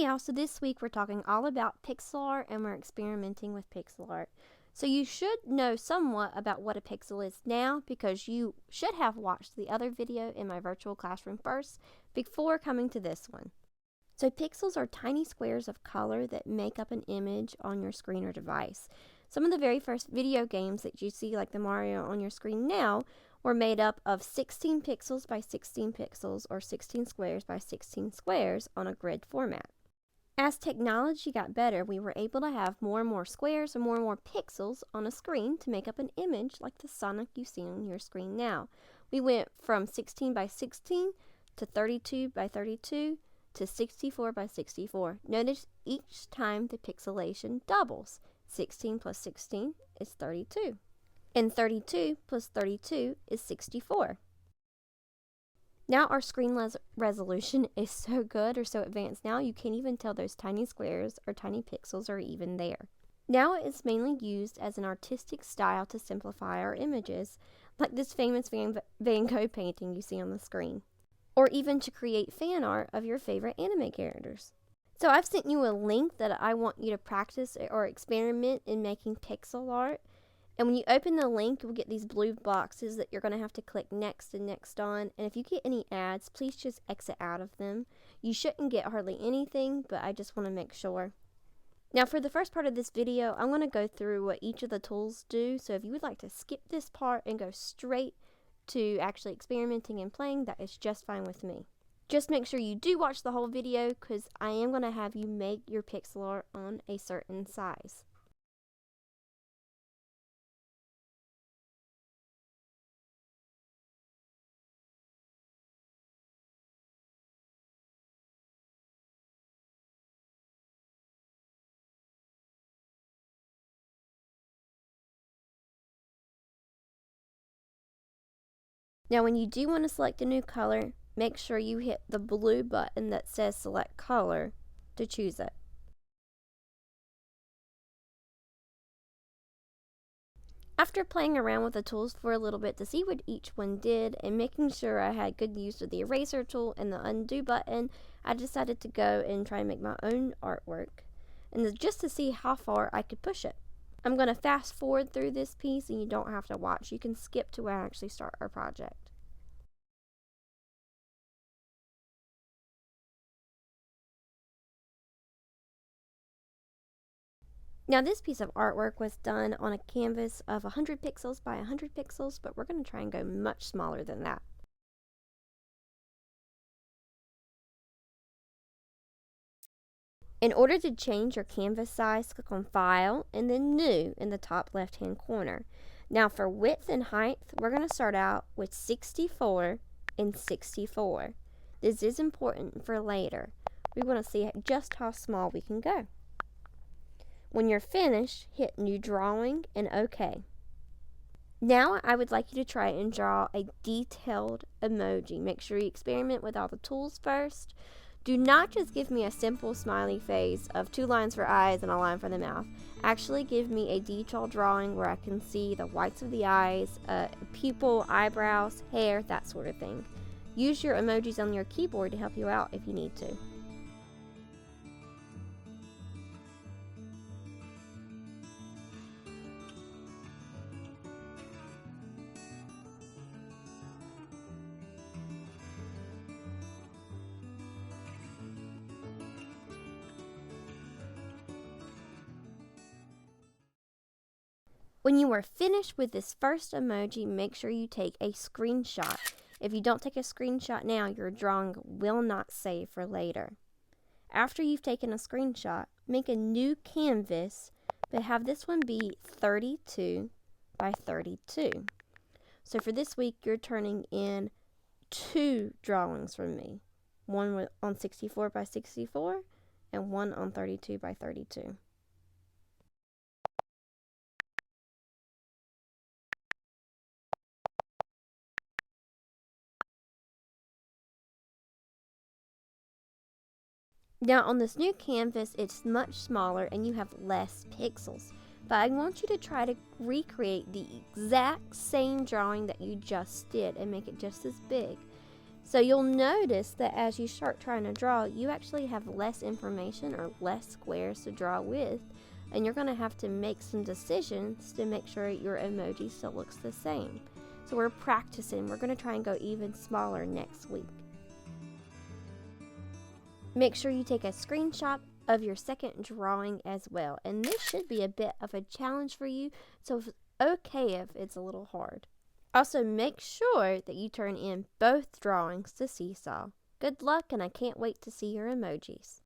Hey y'all, so this week we're talking all about pixel art and we're experimenting with pixel art. So you should know somewhat about what a pixel is now because you should have watched the other video in my virtual classroom first before coming to this one. So pixels are tiny squares of color that make up an image on your screen or device. Some of the very first video games that you see, like the Mario on your screen now, were made up of 16 pixels by 16 pixels or 16 squares by 16 squares on a grid format. As technology got better, we were able to have more and more squares and more pixels on a screen to make up an image like the Sonic you see on your screen now. We went from 16 by 16 to 32 by 32 to 64 by 64. Notice each time the pixelation doubles. 16 plus 16 is 32. And 32 plus 32 is 64. Now our screen resolution is so good or so advanced now you can't even tell those tiny squares or tiny pixels are even there. Now it's mainly used as an artistic style to simplify our images, like this famous Van Gogh painting you see on the screen, or even to create fan art of your favorite anime characters. So I've sent you a link that I want you to practice or experiment in making pixel art. And when you open the link, you'll get these blue boxes that you're going to have to click next and next on. And if you get any ads, please just exit out of them. You shouldn't get hardly anything, but I just want to make sure. Now for the first part of this video, I'm going to go through what each of the tools do. So if you would like to skip this part and go straight to actually experimenting and playing, that is just fine with me. Just make sure you do watch the whole video because I am going to have you make your pixel art on a certain size. Now when you do want to select a new color, make sure you hit the blue button that says select color to choose it. After playing around with the tools for a little bit to see what each one did and making sure I had good use of the eraser tool and the undo button, I decided to go and try and make my own artwork and just to see how far I could push it. I'm going to fast forward through this piece and you don't have to watch. You can skip to where I actually start our project. Now this piece of artwork was done on a canvas of 100 pixels by 100 pixels, but we're going to try and go much smaller than that. In order to change your canvas size, click on File and then New in the top left hand corner. Now for width and height, we're going to start out with 64 and 64. This is important for later. We want to see just how small we can go. When you're finished, hit New Drawing and OK. Now I would like you to try and draw a detailed emoji. Make sure you experiment with all the tools first. Do not just give me a simple smiley face of 2 lines for eyes and a line for the mouth. Actually give me a detailed drawing where I can see the whites of the eyes, pupil, eyebrows, hair, that sort of thing. Use your emojis on your keyboard to help you out if you need to. When you are finished with this first emoji, make sure you take a screenshot. If you don't take a screenshot now, your drawing will not save for later. After you've taken a screenshot, make a new canvas, but have this one be 32 by 32. So for this week, you're turning in 2 drawings from me. One on 64 by 64 and one on 32 by 32. Now on this new canvas, it's much smaller and you have less pixels. But I want you to try to recreate the exact same drawing that you just did and make it just as big. So you'll notice that as you start trying to draw, you actually have less information or less squares to draw with, and you're going to have to make some decisions to make sure your emoji still looks the same. So we're practicing. We're going to try and go even smaller next week. Make sure you take a screenshot of your second drawing as well, and this should be a bit of a challenge for you, so it's okay if it's a little hard. Also, make sure that you turn in both drawings to Seesaw. Good luck, and I can't wait to see your emojis.